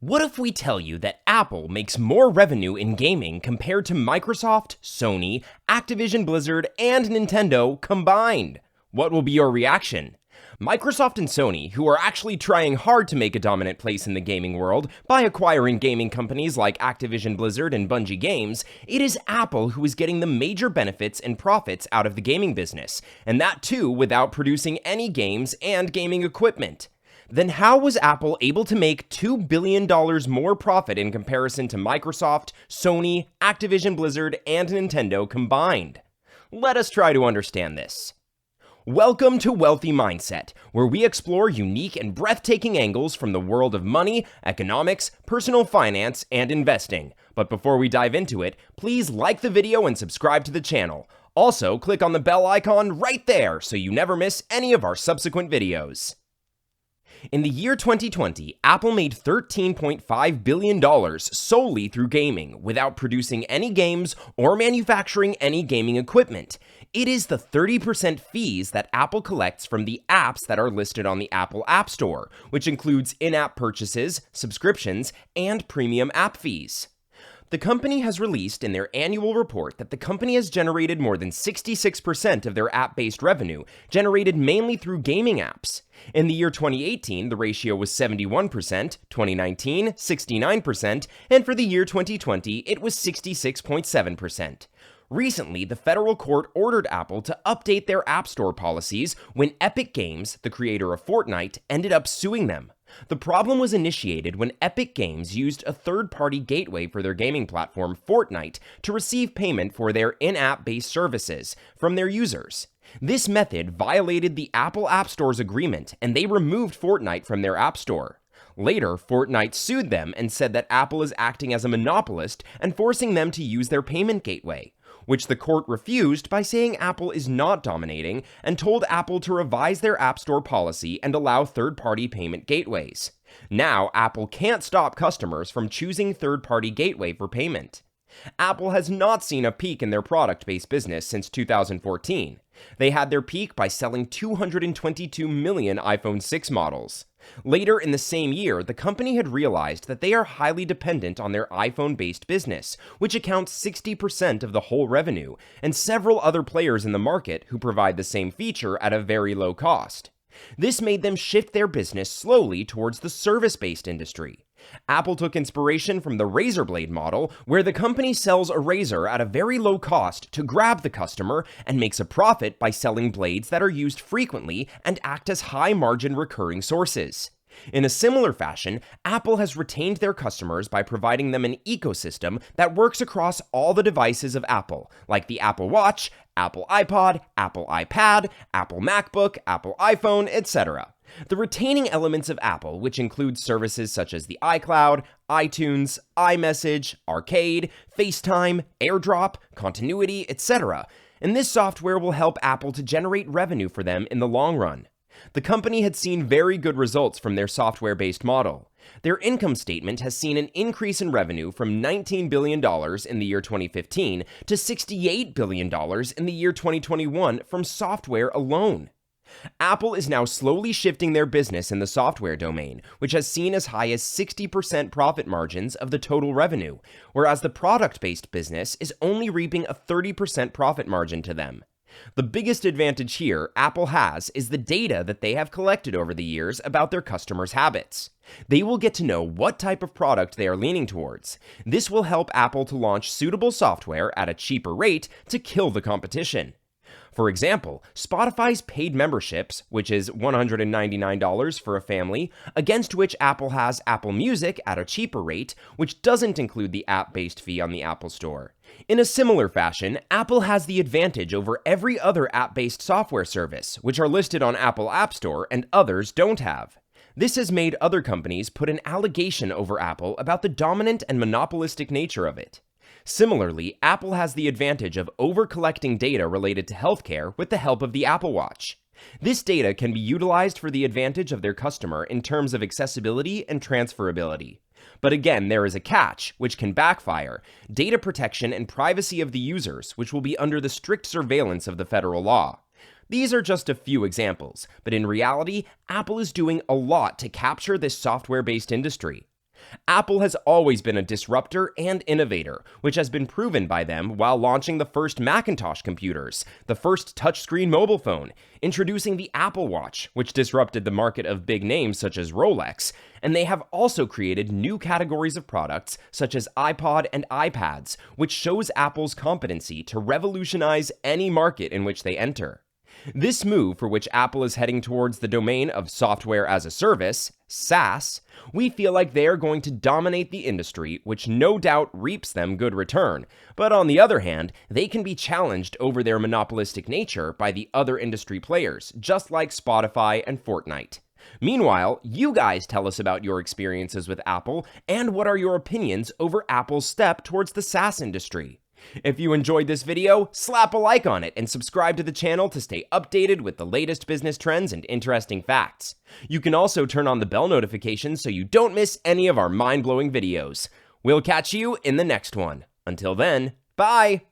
What if we tell you that Apple makes more revenue in gaming compared to Microsoft, Sony, Activision Blizzard, and Nintendo combined? What will be your reaction? Microsoft and Sony, who are actually trying hard to make a dominant place in the gaming world by acquiring gaming companies like Activision Blizzard and Bungie Games, it is Apple who is getting the major benefits and profits out of the gaming business, and that too without producing any games and gaming equipment. Then how was Apple able to make $2 billion more profit in comparison to Microsoft, Sony, Activision Blizzard, and Nintendo combined? Let us try to understand this. Welcome to Wealthy Mindset, where we explore unique and breathtaking angles from the world of money, economics, personal finance, and investing. But before we dive into it, please like the video and subscribe to the channel. Also, click on the bell icon right there so you never miss any of our subsequent videos. In the year 2020, Apple made $13.5 billion solely through gaming, without producing any games or manufacturing any gaming equipment. It is the 30% fees that Apple collects from the apps that are listed on the Apple App Store, which includes in-app purchases, subscriptions, and premium app fees. The company has released in their annual report that the company has generated more than 66% of their app-based revenue, generated mainly through gaming apps. In the year 2018, the ratio was 71%, 2019, 69%, and for the year 2020, it was 66.7%. Recently, the federal court ordered Apple to update their App Store policies when Epic Games, the creator of Fortnite, ended up suing them. The problem was initiated when Epic Games used a third-party gateway for their gaming platform, Fortnite, to receive payment for their in-app-based services from their users. This method violated the Apple App Store's agreement, and they removed Fortnite from their App Store. Later, Fortnite sued them and said that Apple is acting as a monopolist and forcing them to use their payment gateway, which the court refused by saying Apple is not dominating and told Apple to revise their App Store policy and allow third-party payment gateways. Now, Apple can't stop customers from choosing third-party gateway for payment. Apple has not seen a peak in their product-based business since 2014. They had their peak by selling 222 million iPhone 6 models. Later in the same year, the company had realized that they are highly dependent on their iPhone-based business, which accounts 60% of the whole revenue, and several other players in the market who provide the same feature at a very low cost. This made them shift their business slowly towards the service-based industry. Apple took inspiration from the razor blade model, where the company sells a razor at a very low cost to grab the customer and makes a profit by selling blades that are used frequently and act as high-margin recurring sources. In a similar fashion, Apple has retained their customers by providing them an ecosystem that works across all the devices of Apple, like the Apple Watch, Apple iPod, Apple iPad, Apple MacBook, Apple iPhone, etc. The retaining elements of Apple, which include services such as the iCloud, iTunes, iMessage, Arcade, FaceTime, AirDrop, Continuity, etc., and this software will help Apple to generate revenue for them in the long run. The company had seen very good results from their software-based model. Their income statement has seen an increase in revenue from $19 billion in the year 2015 to $68 billion in the year 2021 from software alone. Apple is now slowly shifting their business in the software domain, which has seen as high as 60% profit margins of the total revenue, whereas the product-based business is only reaping a 30% profit margin to them. The biggest advantage here Apple has is the data that they have collected over the years about their customers' habits. They will get to know what type of product they are leaning towards. This will help Apple to launch suitable software at a cheaper rate to kill the competition. For example, Spotify's paid memberships, which is $199 for a family, against which Apple has Apple Music at a cheaper rate, which doesn't include the app-based fee on the Apple Store. In a similar fashion, Apple has the advantage over every other app-based software service, which are listed on Apple App Store and others don't have. This has made other companies put an allegation over Apple about the dominant and monopolistic nature of it. Similarly, Apple has the advantage of over-collecting data related to healthcare with the help of the Apple Watch. This data can be utilized for the advantage of their customer in terms of accessibility and transferability. But again, there is a catch, which can backfire: data protection and privacy of the users, which will be under the strict surveillance of the federal law. These are just a few examples, but in reality, Apple is doing a lot to capture this software-based industry. Apple has always been a disruptor and innovator, which has been proven by them while launching the first Macintosh computers, the first touchscreen mobile phone, introducing the Apple Watch, which disrupted the market of big names such as Rolex, and they have also created new categories of products such as iPod and iPads, which shows Apple's competency to revolutionize any market in which they enter. This move, for which Apple is heading towards the domain of software as a service, SaaS, we feel like they are going to dominate the industry, which no doubt reaps them good return. But on the other hand, they can be challenged over their monopolistic nature by the other industry players, just like Spotify and Fortnite. Meanwhile, you guys tell us about your experiences with Apple and what are your opinions over Apple's step towards the SaaS industry. If you enjoyed this video, slap a like on it and subscribe to the channel to stay updated with the latest business trends and interesting facts. You can also turn on the bell notifications so you don't miss any of our mind-blowing videos. We'll catch you in the next one. Until then, bye!